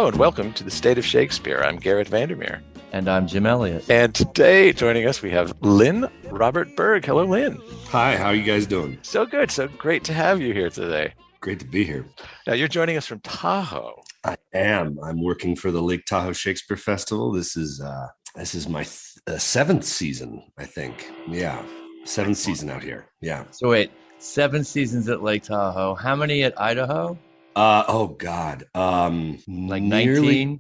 Hello and welcome to the State of Shakespeare. I'm Garrett Vandermeer. And I'm Jim Elliott. And today joining us we have Lynn Robert Berg. Hello, Lynn. Hi, how are you guys doing? So good. So great to have you here today. Great to be here. Now you're joining us from Tahoe. I am. I'm working for the Lake Tahoe Shakespeare Festival. This is my seventh season, I think. Yeah, seventh season out here. Yeah. So wait, 7 seasons at Lake Tahoe. How many at Idaho? Oh God. Like 19?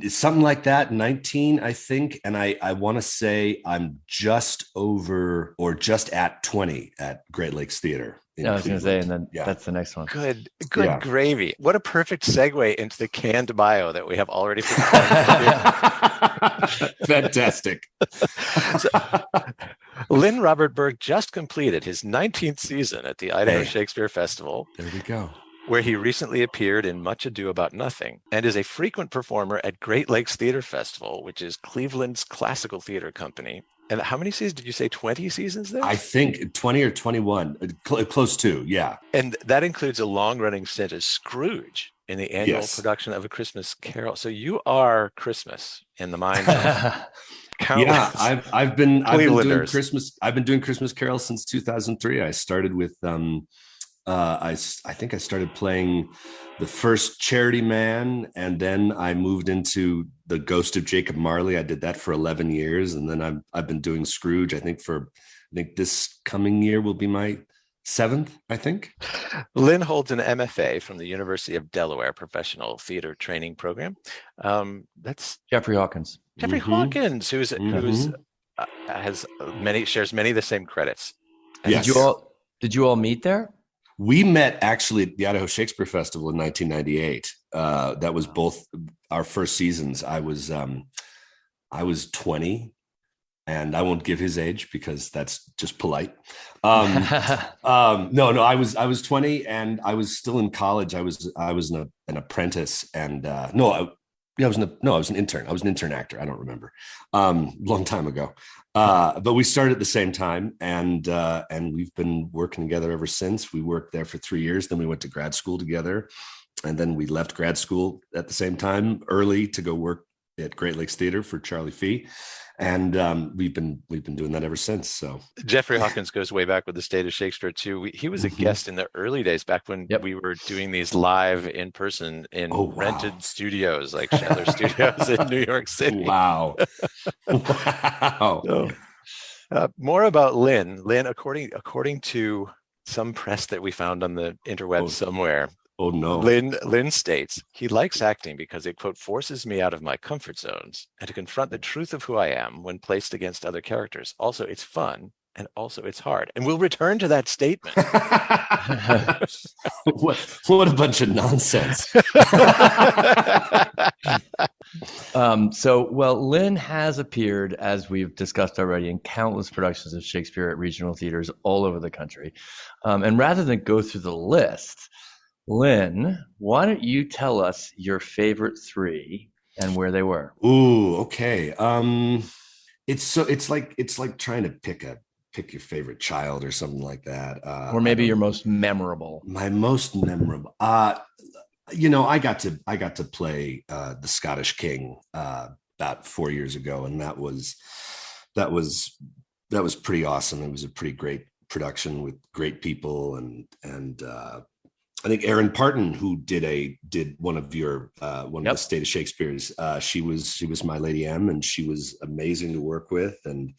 Something like that. 19, I think. And I want to say I'm just over or just at 20 at Great Lakes Theater. I was going to say, and then that's the next one. Good gravy. What a perfect segue into the canned bio that we have already put. Fantastic. Lynn Robert Berg just completed his 19th season at the Idaho Shakespeare Festival. There we go. Where he recently appeared in Much Ado About Nothing and is a frequent performer at Great Lakes Theater Festival, which is Cleveland's classical theater company. And how many seasons did you say? 20 seasons there? I think 20 or 21, close to, yeah. And that includes a long-running stint as Scrooge in the annual production of A Christmas Carol. So you are Christmas in the mind of countless. Yeah, I've been doing Christmas. I've been doing Christmas Carol since 2003. I started with I think I started playing the first Charity Man, and then I moved into the Ghost of Jacob Marley. I did that for 11 years, and then I've been doing Scrooge. I think this coming year will be my 7th, I think. Lynn holds an MFA from the University of Delaware Professional Theater Training Program. That's Jeffrey Hawkins. Jeffrey Hawkins, shares many of the same credits. Yes. Did you all meet there? We met actually at the Idaho Shakespeare Festival in 1998. That was both our first seasons. I was 20, and I won't give his age because that's just polite. No, I was 20, and I was still in college. I was an apprentice, and I was an intern. I was an intern actor. I don't remember. Long time ago. But we started at the same time, and we've been working together ever since. We worked there for 3 years. Then we went to grad school together, and then we left grad school at the same time early to go work at Great Lakes Theater for Charlie Fee. And we've been doing that ever since. So Jeffrey Hawkins goes way back with the State of Shakespeare too. He was a guest in the early days back when we were doing these live in person in rented studios like Shaler Studios in New York City. Wow. So, more about Lynn. Lynn, according to some press that we found on the interwebs somewhere. Oh no. Lynn states, he likes acting because it, quote, forces me out of my comfort zones and to confront the truth of who I am when placed against other characters. Also, it's fun and also it's hard. And we'll return to that statement. What a bunch of nonsense. Lynn has appeared, as we've discussed already, in countless productions of Shakespeare at regional theaters all over the country. And rather than go through the list, Lynn, why don't you tell us your favorite 3 and where they were? Ooh, okay. It's like trying to pick your favorite child or something like that. Or maybe your most memorable. My most memorable. I got to play the Scottish King about 4 years ago, and that was pretty awesome. It was a pretty great production with great people, and I think Erin Parton, who did one of the State of Shakespeare's, she was my Lady M, and she was amazing to work with. And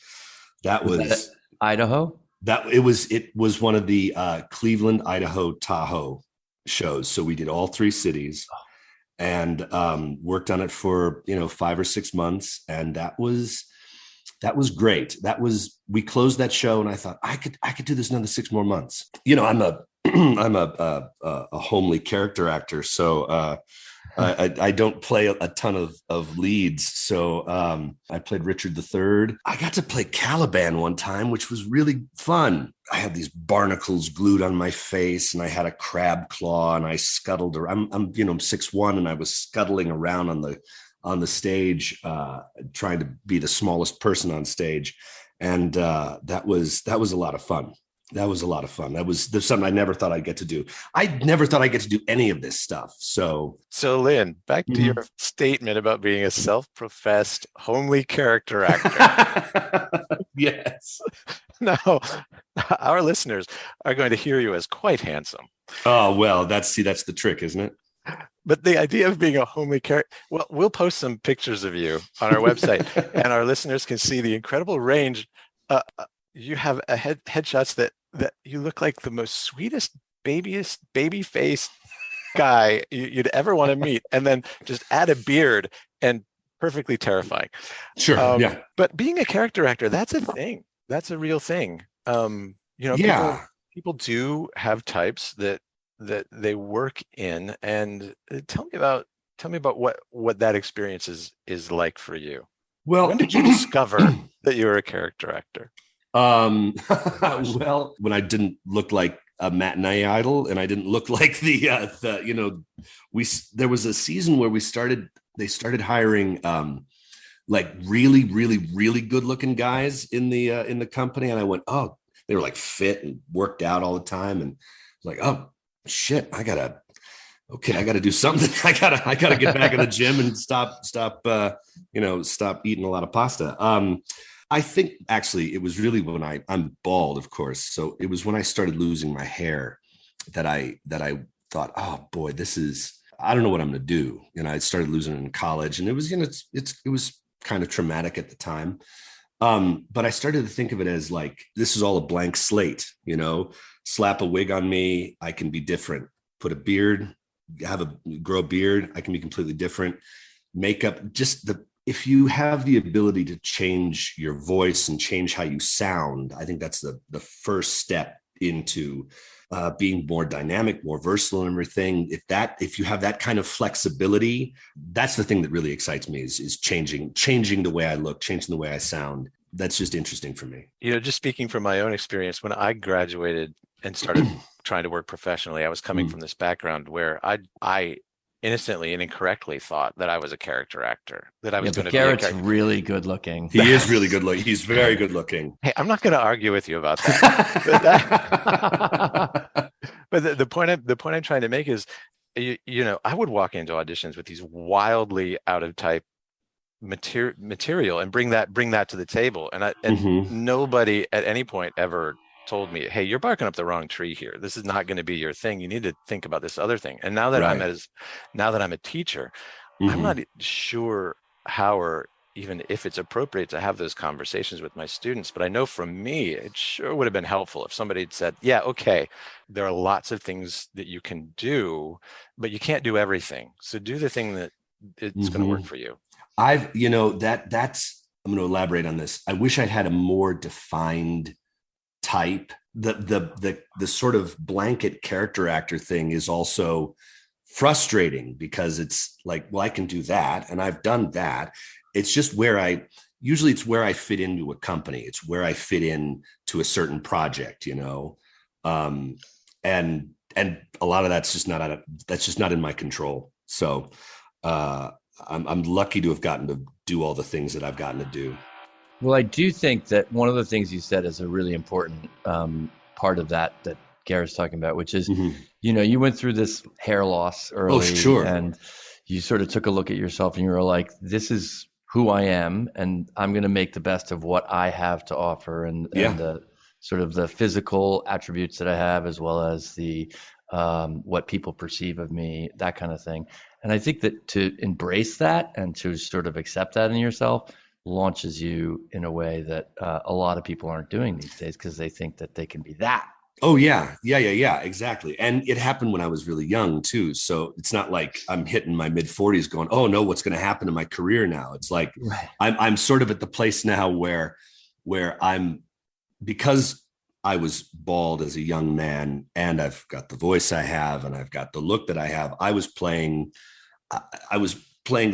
that was Idaho. It was one of the Cleveland, Idaho, Tahoe shows. So we did all 3 cities, and worked on it for 5 or 6 months, and that was great. We closed that show, and I thought I could do this another 6 more months. I'm a homely character actor, so I don't play a ton of leads. So I played Richard III. I got to play Caliban one time, which was really fun. I had these barnacles glued on my face, and I had a crab claw, and I scuttled around. I'm 6'1", and I was scuttling around on the stage, trying to be the smallest person on stage, and that was a lot of fun. That was a lot of fun. There's something I never thought I'd get to do. I never thought I'd get to do any of this stuff. So Lynn, back to your statement about being a self-professed homely character actor. Yes. Now, our listeners are going to hear you as quite handsome. Oh, well, that's the trick, isn't it? But the idea of being a homely character, well, we'll post some pictures of you on our website, and our listeners can see the incredible range. You have a headshots that you look like the most sweetest, baby face guy you'd ever want to meet, and then just add a beard and perfectly terrifying. Sure. Yeah. But being a character actor, that's a thing. That's a real thing. People do have types that they work in, and tell me about what that experience is like for you. Well, when did you discover that you were a character actor? Well, when I didn't look like a matinee idol, and I didn't look like there was a season where they started hiring like really, really, really good looking guys in the company. And I went, oh, they were like fit and worked out all the time. And like, oh shit, I gotta do something. I gotta get back in the gym and stop eating a lot of pasta. I think actually it was really when I'm bald, of course. So it was when I started losing my hair that I thought, oh boy, I don't know what I'm going to do. I started losing it in college, and it was, it was kind of traumatic at the time. But I started to think of it as like, this is all a blank slate, slap a wig on me. I can be different, put a beard, grow a beard. I can be completely different. Makeup, if you have the ability to change your voice and change how you sound, I think that's the first step into being more dynamic, more versatile and everything. If you have that kind of flexibility, that's the thing that really excites me is changing the way I look, changing the way I sound. That's just interesting for me. Just speaking from my own experience, when I graduated and started trying to work professionally, I was coming from this background where I innocently and incorrectly thought that I was a character actor, that I was going to be a character. Garrett's really good looking. He is really good looking. He's very good looking. Hey, I'm not going to argue with you about that. But the point I'm trying to make is, I would walk into auditions with these wildly out of type material and bring that to the table, and nobody at any point ever told me, hey, you're barking up the wrong tree here. This is not going to be your thing. You need to think about this other thing. And now that I'm a teacher, I'm not sure how or even if it's appropriate to have those conversations with my students. But I know from me, it sure would have been helpful if somebody had said, yeah, okay, there are lots of things that you can do, but you can't do everything. So do the thing that it's going to work for you. I'm going to elaborate on this. I wish I'd had a more defined type. The sort of blanket character actor thing is also frustrating because it's like, well, I can do that and I've done that. It's just usually it's where I fit into a company. It's where I fit in to a certain project, and a lot of that's just not in my control. So I'm lucky to have gotten to do all the things that I've gotten to do. Well, I do think that one of the things you said is a really important part of that Garrett's talking about, which is, you went through this hair loss early. Oh, sure. And you sort of took a look at yourself and you were like, this is who I am, and I'm going to make the best of what I have to offer, and the sort of the physical attributes that I have, as well as the what people perceive of me, that kind of thing. And I think that to embrace that and to sort of accept that in yourself launches you in a way that a lot of people aren't doing these days because they think that they can be that. Oh, yeah, exactly. And it happened when I was really young, too. So it's not like I'm hitting my mid 40s going, oh, no, what's going to happen to my career now? It's like I'm sort of at the place now where I'm, because I was bald as a young man and I've got the voice I have and I've got the look that I have. I was playing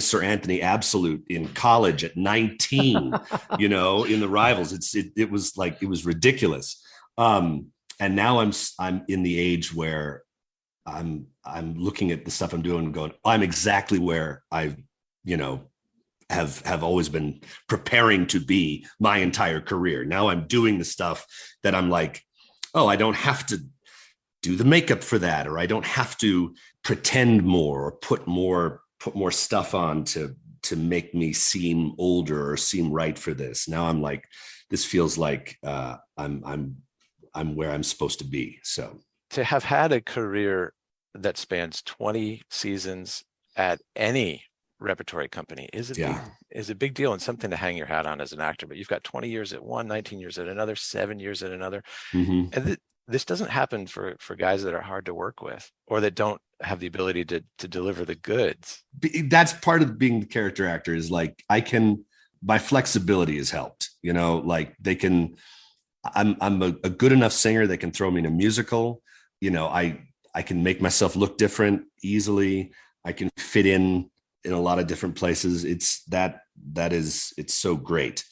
Sir Anthony Absolute in college at 19, in the Rivals. It was ridiculous. And now I'm in the age where I'm looking at the stuff I'm doing and going, I'm exactly where I, have always been preparing to be my entire career. Now I'm doing the stuff that I'm like, oh, I don't have to do the makeup for that, or I don't have to pretend more or put more stuff on to make me seem older or seem right for this. Now I'm like, this feels like I'm where I'm supposed to be. So to have had a career that spans 20 seasons at any repertory company is a big deal and something to hang your hat on as an actor. But you've got 20 years at one, 19 years at another, 7 years at another. Mm-hmm. And this doesn't happen for guys that are hard to work with or that don't have the ability to deliver the goods. That's part of being the character actor, is like, my flexibility has helped, like I'm a good enough singer that can throw me in a musical. I can make myself look different easily. I can fit in a lot of different places. It's so great.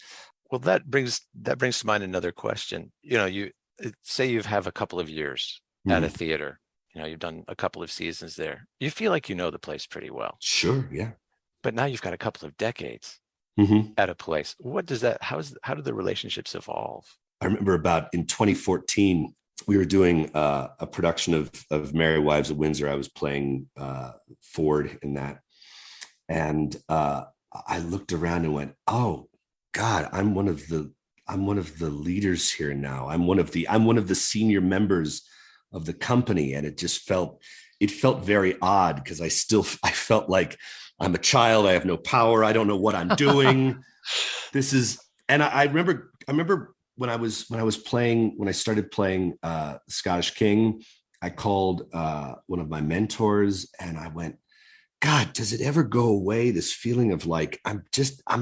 Well, that brings to mind another question. You say you have a couple of years at a theater. You've done a couple of seasons there. You feel like you know the place pretty well. Sure, yeah. But now you've got a couple of decades at a place. What does that? How do the relationships evolve? I remember in 2014, we were doing a production of Merry Wives of Windsor. I was playing Ford in that, and I looked around and went, "Oh God, I'm one of the leaders here now. I'm one of the senior members of the company," and it felt very odd because I felt like I'm a child. I have no power. I don't know what I'm doing. And I remember when I started playing Scottish King, I called one of my mentors and I went, God, does it ever go away? This feeling of like, I'm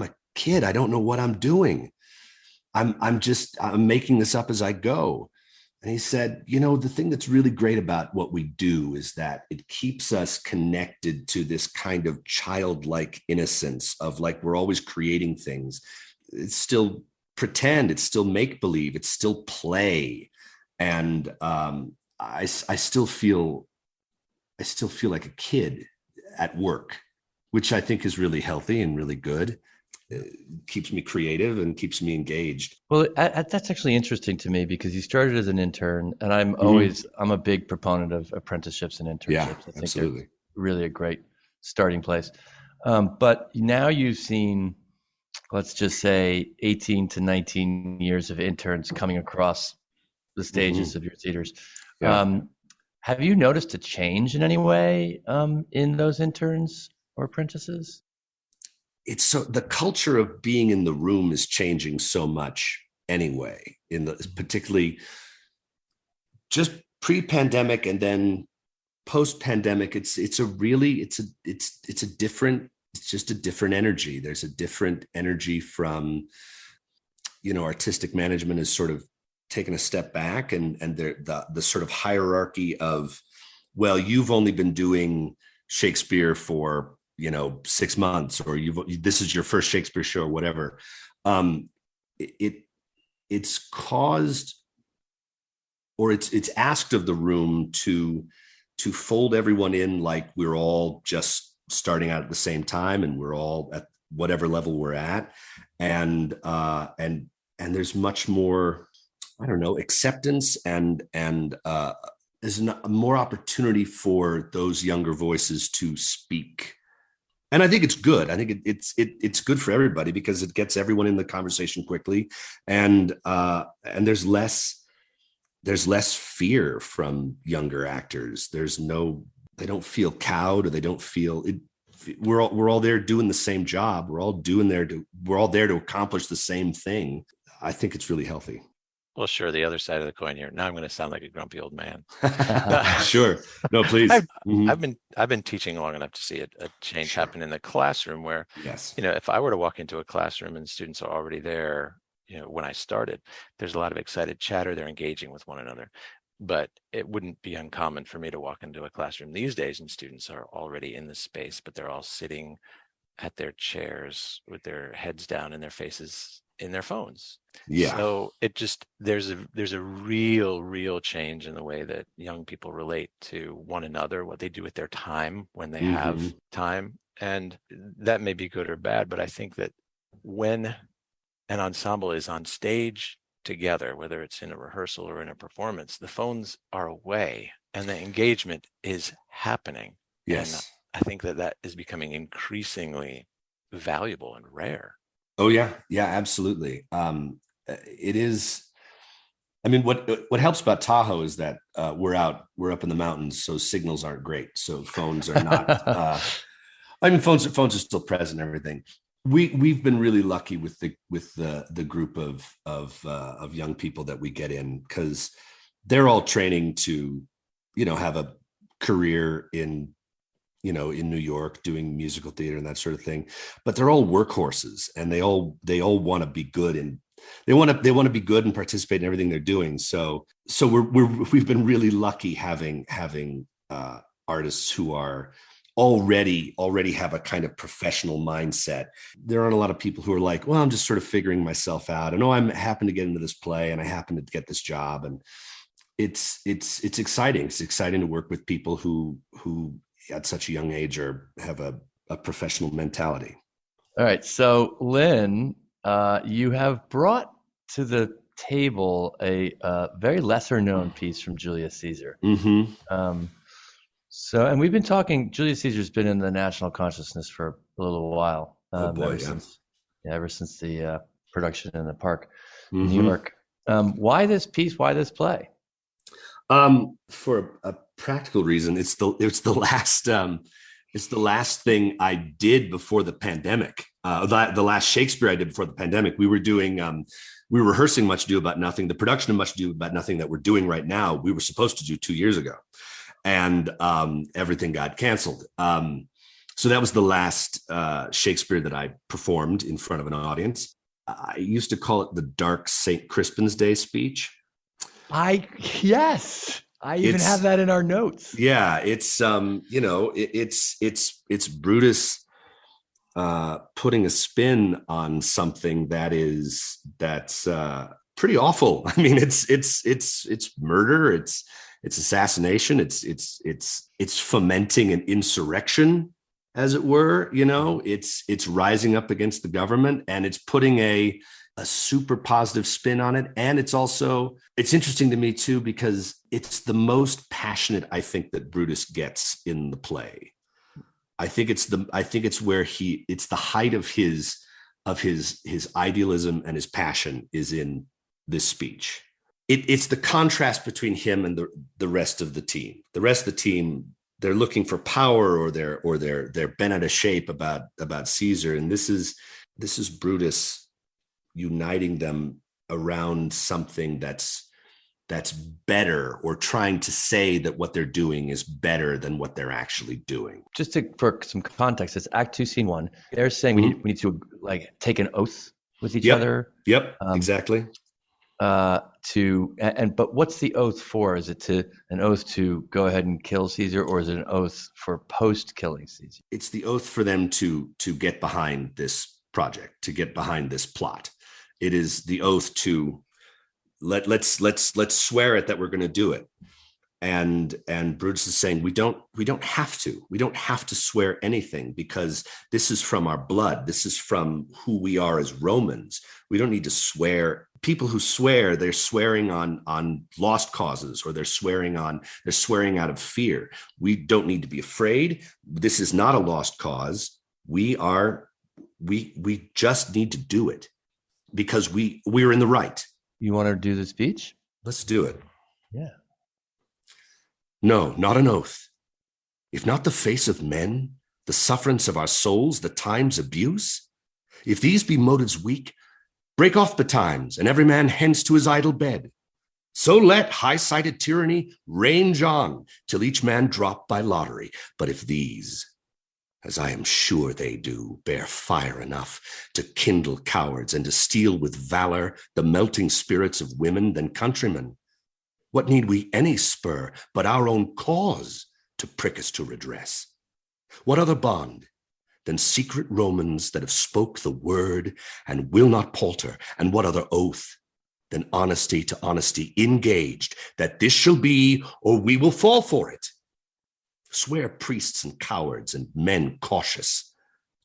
a kid. I don't know what I'm doing. I'm making this up as I go. And he said, the thing that's really great about what we do is that it keeps us connected to this kind of childlike innocence of like, we're always creating things. It's still pretend, it's still make believe, it's still play. And I still feel like a kid at work, which I think is really healthy and really good. It keeps me creative and keeps me engaged. Well, that's actually interesting to me because you started as an intern, and I'm a big proponent of apprenticeships and internships. Yeah, I think absolutely. they're really a great starting place. But now you've seen, let's just say, 18 to 19 years of interns coming across the stages of your theaters. Yeah. Have you noticed a change in any way in those interns or apprentices? It's so the culture of being in the room is changing so much anyway, particularly just pre-pandemic and then post-pandemic. It's just a different energy. There's a different energy from, artistic management is sort of taken a step back, and the sort of hierarchy of, well, you've only been doing Shakespeare for 6 months, or this is your first Shakespeare show or whatever. It's caused, or it's asked of the room to fold everyone in like we're all just starting out at the same time and we're all at whatever level we're at, and there's much more, I don't know, acceptance and there's more opportunity for those younger voices to speak. And I think it's good. I think it's good for everybody because it gets everyone in the conversation quickly, and there's less fear from younger actors. They don't feel cowed, or they don't feel it. We're all there doing the same job. We're all there to accomplish the same thing. I think it's really healthy. Well, sure. The other side of the coin here. Now I'm going to sound like a grumpy old man. Sure. No, please. I've been teaching long enough to see a change happen in the classroom where, yes, if I were to walk into a classroom and students are already there, when I started, there's a lot of excited chatter. They're engaging with one another. But it wouldn't be uncommon for me to walk into a classroom these days and students are already in the space, but they're all sitting at their chairs with their heads down and their faces in their phones. Yeah. So it just, there's a real change in the way that young people relate to one another, what they do with their time when they have time. And that may be good or bad, but I think that when an ensemble is on stage together, whether it's in a rehearsal or in a performance, the phones are away and the engagement is happening. Yes. And I think that is becoming increasingly valuable and rare. Oh yeah. Yeah, absolutely. It is. I mean, what helps about Tahoe is that we're up in the mountains, so signals aren't great. So phones are not. I mean, phones are still present and everything. We've been really lucky with the group of young people that we get in, because they're all training to, have a career in New York doing musical theater and that sort of thing. But they're all workhorses, and they all want to be good, and they want to be good and participate in everything they're doing. So we've been really lucky having artists who are already have a kind of professional mindset. There aren't a lot of people who are like, well, I'm just sort of figuring myself out, and I happen to get into this play and I happen to get this job. And it's exciting. It's exciting to work with people who at such a young age have a professional mentality. All right. So Lynn, you have brought to the table a very lesser known piece from Julius Caesar. Mm-hmm. And we've been talking, Julius Caesar's been in the national consciousness for a little while. Ever since the production in the park in New York. Why this piece? Why this play? For a practical reason, it's the last thing I did before the pandemic. The last Shakespeare I did before the pandemic. We were rehearsing Much Ado About Nothing. The production of Much Ado About Nothing that we're doing right now, we were supposed to do 2 years ago, and everything got canceled. So that was the last Shakespeare that I performed in front of an audience. I used to call it the Dark St. Crispin's Day speech. I even have that in our notes. Yeah, it's it's Brutus putting a spin on something that's pretty awful. I mean, it's murder, it's assassination, it's fomenting an insurrection, as it were. It's rising up against the government, and it's putting a super positive spin on it. And it's interesting to me too, because it's the most passionate I think that Brutus gets in the play. I think it's the height of his idealism and his passion is in this speech. It's the contrast between him and the rest of the team. The rest of the team, they're looking for power, or they're bent out of shape about Caesar. And this is Brutus uniting them around something that's better, or trying to say that what they're doing is better than what they're actually doing. Just for some context, it's Act 2, Scene 1. They're saying we need to take an oath with each other. Yep, exactly. But what's the oath for? Is it an oath to go ahead and kill Caesar, or is it an oath for post-killing Caesar? It's the oath for them to get behind this project, to get behind this plot. It is the oath to let's swear it that we're going to do it. And Brutus is saying we don't have to swear anything, because this is from our blood. This is from who we are as Romans. We don't need to swear. People who swear, they're swearing on lost causes, or they're swearing out of fear. We don't need to be afraid. This is not a lost cause. We just need to do it, because we're in the right. You want to do the speech? Let's do it. Yeah. No, not an oath. If not the face of men, the sufferance of our souls, the time's abuse, if these be motives weak, break off betimes, and every man hence to his idle bed. So let high-sighted tyranny range on, till each man drop by lottery. But if these, as I am sure they do, bear fire enough to kindle cowards, and to steal with valor the melting spirits of women, then countrymen, what need we any spur but our own cause to prick us to redress? What other bond than secret Romans that have spoke the word and will not palter? And what other oath than honesty to honesty engaged, that this shall be, or we will fall for it? Swear priests and cowards and men cautious,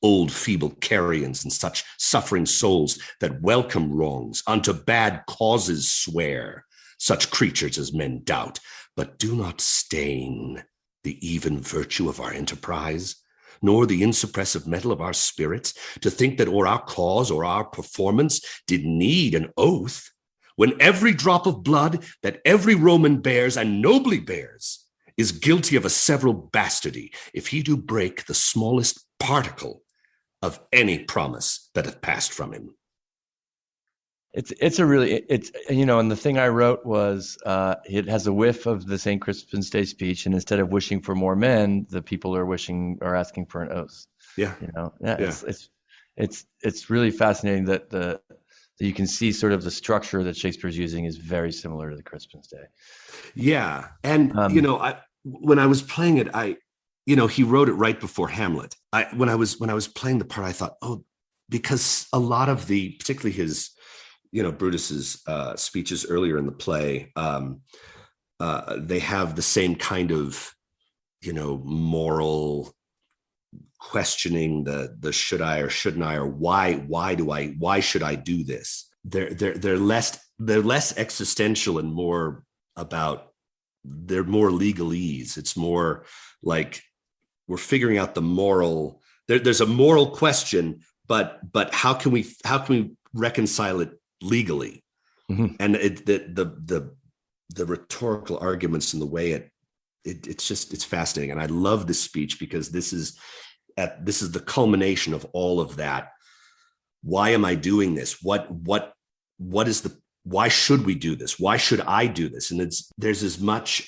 old feeble carrions and such suffering souls that welcome wrongs, unto bad causes swear, such creatures as men doubt, but do not stain the even virtue of our enterprise, nor the insuppressive metal of our spirits, to think that or our cause or our performance did need an oath, when every drop of blood that every Roman bears and nobly bears is guilty of a several bastardy, if he do break the smallest particle of any promise that hath passed from him. It's and the thing I wrote was it has a whiff of the St. Crispin's Day speech, and instead of wishing for more men, the people are asking for an oath. Yeah. It's really fascinating that you can see sort of the structure that Shakespeare's using is very similar to the Crispin's Day. Yeah. And when I was playing it, he wrote it right before Hamlet. When I was playing the part, I thought, because a lot of particularly his, Brutus's speeches earlier in the play, they have the same kind of, moral questioning, the should I or shouldn't I, or why should I do this? They're less existential and more about, they're more legalese. It's more like we're figuring out the moral. There's a moral question, but how can we reconcile it legally? Mm-hmm. And the rhetorical arguments and the way it's fascinating. And I love this speech because this is the culmination of all of that. Why am I doing this? Why should we do this? Why should I do this? And there's as much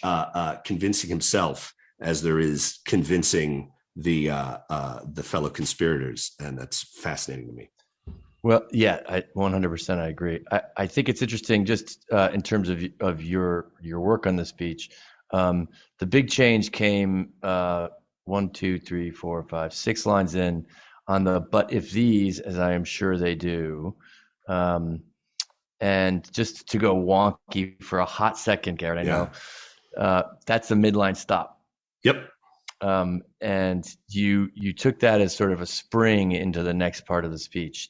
convincing himself as there is convincing the fellow conspirators, and that's fascinating to me. Well, yeah, 100% I agree. I think it's interesting just in terms of your work on the speech. The big change came 1, 2, 3, 4, 5, 6 lines in on the "but if these," as I am sure they do. And just to go wonky for a hot second, Garrett, I know that's a midline stop. Yep. And you took that as sort of a spring into the next part of the speech.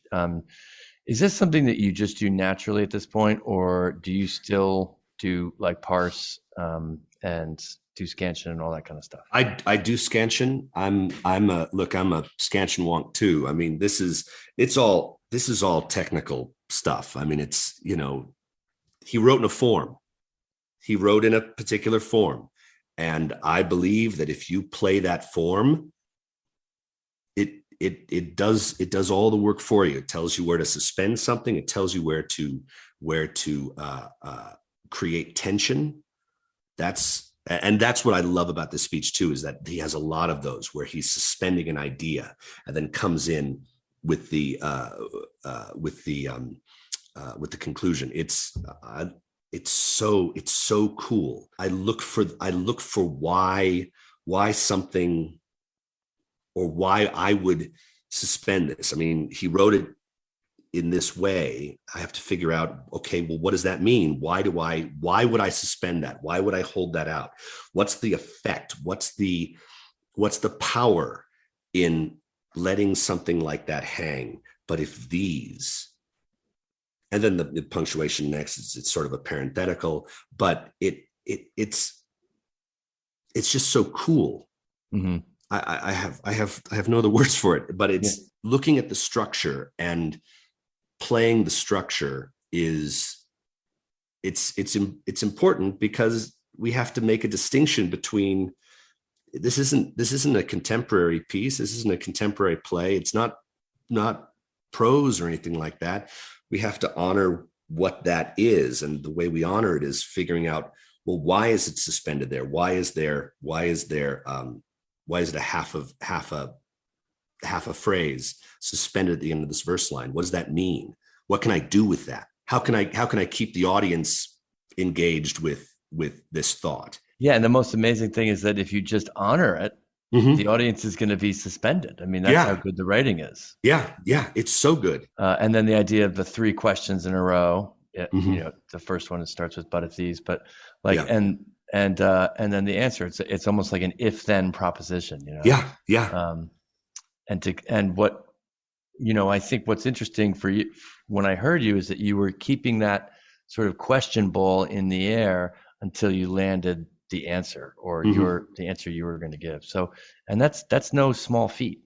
Is this something that you just do naturally at this point, or do you still do like parse and do scansion and all that kind of stuff? I do scansion. I'm a scansion wonk too. I mean, this is all technical stuff. I mean, it's, he wrote in a form. He wrote in a particular form. And I believe that if you play that form, it does all the work for you. It tells you where to suspend something. It tells you where to create tension. That's what I love about this speech too, is that he has a lot of those where he's suspending an idea and then comes in with the conclusion. It's so cool. I look for why something, or why I would suspend this. I mean, he wrote it in this way. I have to figure out, okay, well, what does that mean? Why would I suspend that? Why would I hold that out? What's the effect? What's the power in letting something like that hang? But if these, and then the punctuation next, it's sort of a parenthetical, but it's just so cool. Mm-hmm. I have no other words for it, but it's looking at the structure and playing the structure it's important, because we have to make a distinction between, this isn't a contemporary piece. This isn't a contemporary play. It's not prose or anything like that. We have to honor what that is. And the way we honor it is figuring out, well, why is it suspended there? Why is it a half a phrase suspended at the end of this verse line? What does that mean? What can I do with that? How can I keep the audience engaged with this thought? Yeah. And the most amazing thing is that if you just honor it, mm-hmm. the audience is going to be suspended. I mean, that's how good the writing is. Yeah. It's so good. And then the idea of the 3 questions in a row, mm-hmm. The first one, it starts with "but if these," but like, and then the answer, it's almost like an if then proposition, Yeah. and what, I think what's interesting for you when I heard you is that you were keeping that sort of question ball in the air until you landed the answer or the answer you were going to give. So, and that's no small feat.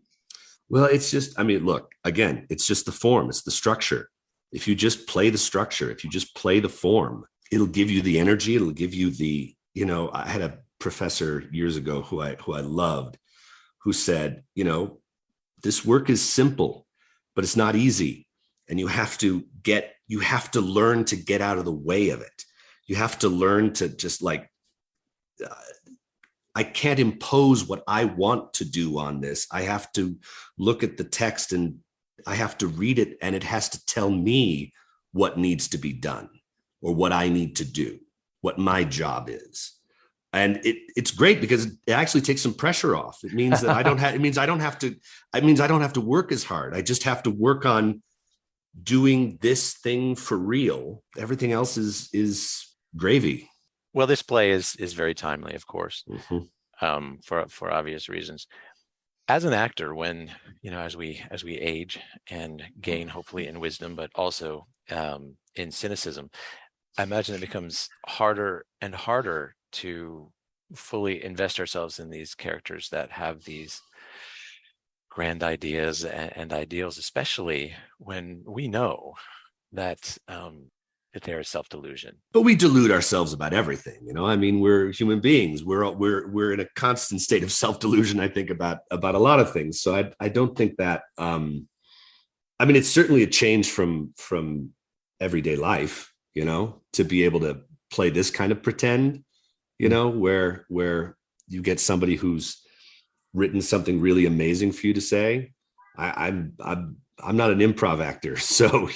Well, it's just, I mean, look, again, it's just the form, it's the structure. If you just play the structure, if you just play the form, it'll give you the energy. It'll give you the, I had a professor years ago who I loved, who said, this work is simple, but it's not easy. And you have to learn to get out of the way of it. You have to learn to just I can't impose what I want to do on this. I have to look at the text and I have to read it, and it has to tell me what needs to be done or what I need to do, what my job is. And it's great because it actually takes some pressure off. It means that I don't have to work as hard. I just have to work on doing this thing for real. Everything else is gravy. Well, this play is very timely, of course, for obvious reasons. As an actor, when as we age and gain hopefully in wisdom, but also in cynicism, I imagine it becomes harder and harder to fully invest ourselves in these characters that have these grand ideas and ideals, especially when we know that there is self-delusion. But we delude ourselves about everything, I mean, we're human beings. We're in a constant state of self-delusion, I think, about a lot of things. So I don't think that I mean, it's certainly a change from everyday life, to be able to play this kind of pretend, where you get somebody who's written something really amazing for you to say. I'm not an improv actor, so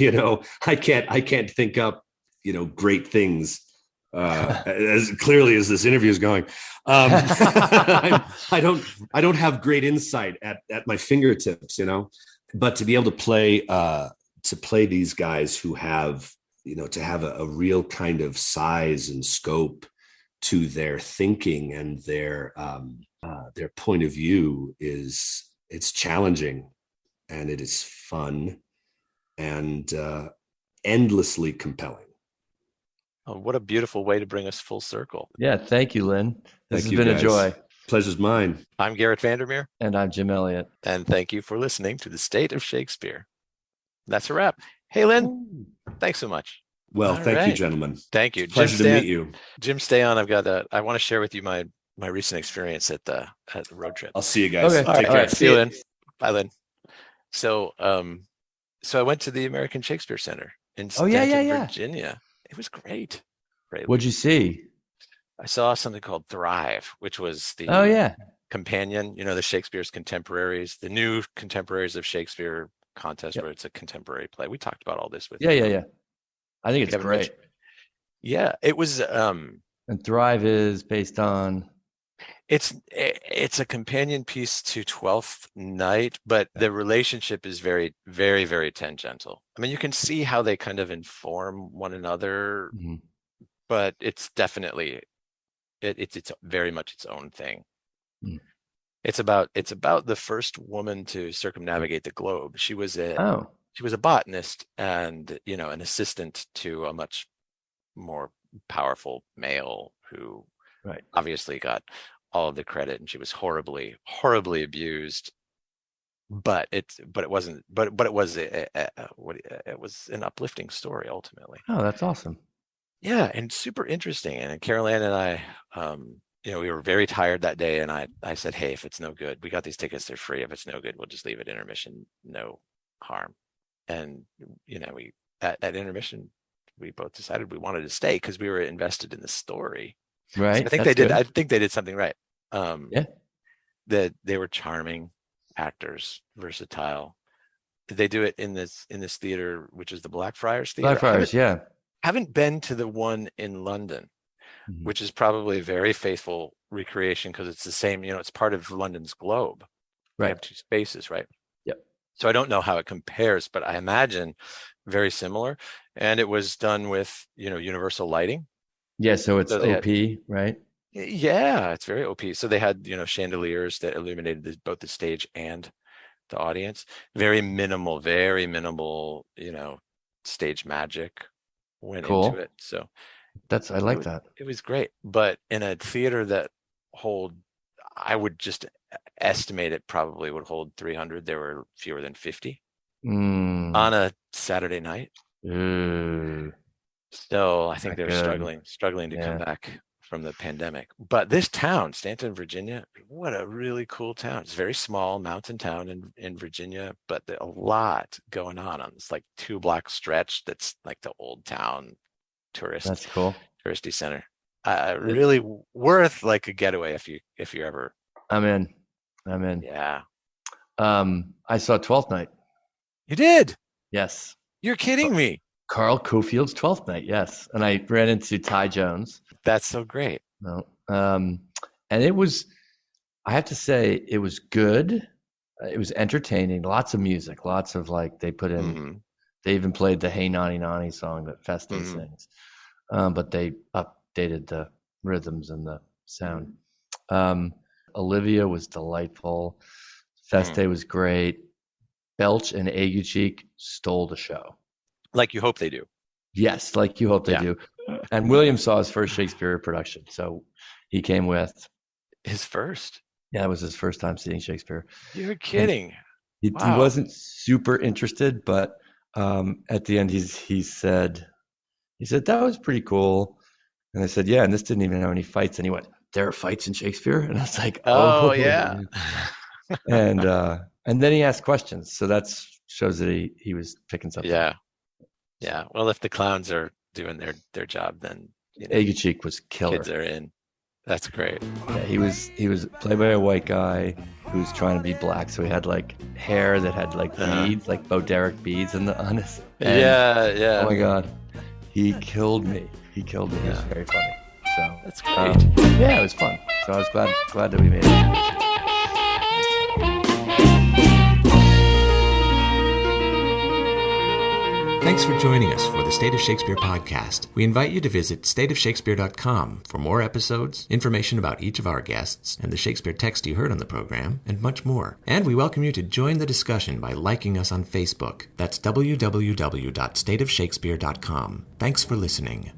I can't think up great things as clearly as this interview is going. I don't have great insight at my fingertips, but to be able to play these guys who have to have a real kind of size and scope to their thinking and their point of view it's challenging, and it is fun and endlessly compelling. Oh, what a beautiful way to bring us full circle. Yeah, thank you, Lynn. This has been a joy. Pleasure's mine. I'm Garrett Vandermeer. And I'm Jim Elliott. And thank you for listening to The State of Shakespeare. That's a wrap. Hey, Lynn, thanks so much. Well, thank you, gentlemen. Thank you. Pleasure to meet you. Jim, stay on. I want to share with you my recent experience at the road trip. I'll see you guys. Okay. Take care. See you, Lynn. Bye, Lynn. So I went to the American Shakespeare Center in Stanton, Virginia. It was great. What'd you see? I saw something called Thrive, which was the companion, the Shakespeare's Contemporaries, the new Contemporaries of Shakespeare contest, where it's a contemporary play. We talked about all this with Yeah. I think it's Kevin great. Mitchell. Yeah, it was. And Thrive is based on. It's a companion piece to Twelfth Night, but the relationship is very, very, very tangential. I mean, you can see how they kind of inform one another, but it's definitely it's very much its own thing. It's about the first woman to circumnavigate the globe. She was a botanist and an assistant to a much more powerful male who obviously got all of the credit, and she was horribly abused. But it was an uplifting story ultimately. Oh, that's awesome. Yeah, and super interesting. And Carol Ann and I, we were very tired that day, and I said, hey, if it's no good, we got these tickets, they're free. If it's no good, we'll just leave at intermission, no harm. And we at intermission, we both decided we wanted to stay because we were invested in the story. Right. So I think they did. I think they did something right. That they were charming actors, versatile. Did they do it in this theater, which is the Blackfriars Theater? Blackfriars, yeah. Haven't been to the one in London, which is probably a very faithful recreation because it's the same. It's part of London's Globe. Right. They have two spaces, right? Yep. So I don't know how it compares, but I imagine very similar. And it was done with universal lighting. Yeah, so it's OP, right? Yeah, it's very OP. So they had chandeliers that illuminated both the stage and the audience. Very minimal, stage magic went Cool. into it. So I like that. it was great. But in a theater that I would just estimate it probably would hold 300. There were fewer than 50 on a Saturday night. So I think they're struggling to come back from the pandemic. But this town, Stanton, Virginia, what a really cool town. It's a very small mountain town in Virginia, but a lot going on this like 2-block stretch that's like the old town That's cool. touristy center. Really worth like a getaway if you're ever. I'm in. Yeah. I saw Twelfth Night. You did? Yes. You're kidding me. Carl Cofield's Twelfth Night. Yes, and I ran into Ty Jones. That's so great. No. And it was, I have to say, it was good. It was entertaining. Lots of music. Lots of like they put in. They even played the "Hey Nani Nani" song that Feste sings, but they updated the rhythms and the sound. Olivia was delightful. Feste was great. Belch and Aguecheek stole the show. Like you hope they do. Yes, like you hope they do. And William saw his first Shakespeare production, so he came with his first. Yeah, it was his first time seeing Shakespeare. You're kidding. He wasn't super interested, but at the end he said that was pretty cool. And I said, yeah, and this didn't even have any fights. And he went, there are fights in Shakespeare? And I was like, oh yeah. and then he asked questions, so that shows that he was picking something. Yeah. Well, if the clowns are doing their job, then Aguecheek was killer. Kids are in. That's great. Yeah, he was played by a white guy who's trying to be black, so he had like hair that had like beads, like Bo Derek beads on his. Yeah. Oh my God, he killed me. He was very funny. So that's great. Yeah, it was fun. So I was glad that we made it. Thanks for joining us for the State of Shakespeare podcast. We invite you to visit stateofshakespeare.com for more episodes, information about each of our guests, and the Shakespeare text you heard on the program, and much more. And we welcome you to join the discussion by liking us on Facebook. That's www.stateofshakespeare.com. Thanks for listening.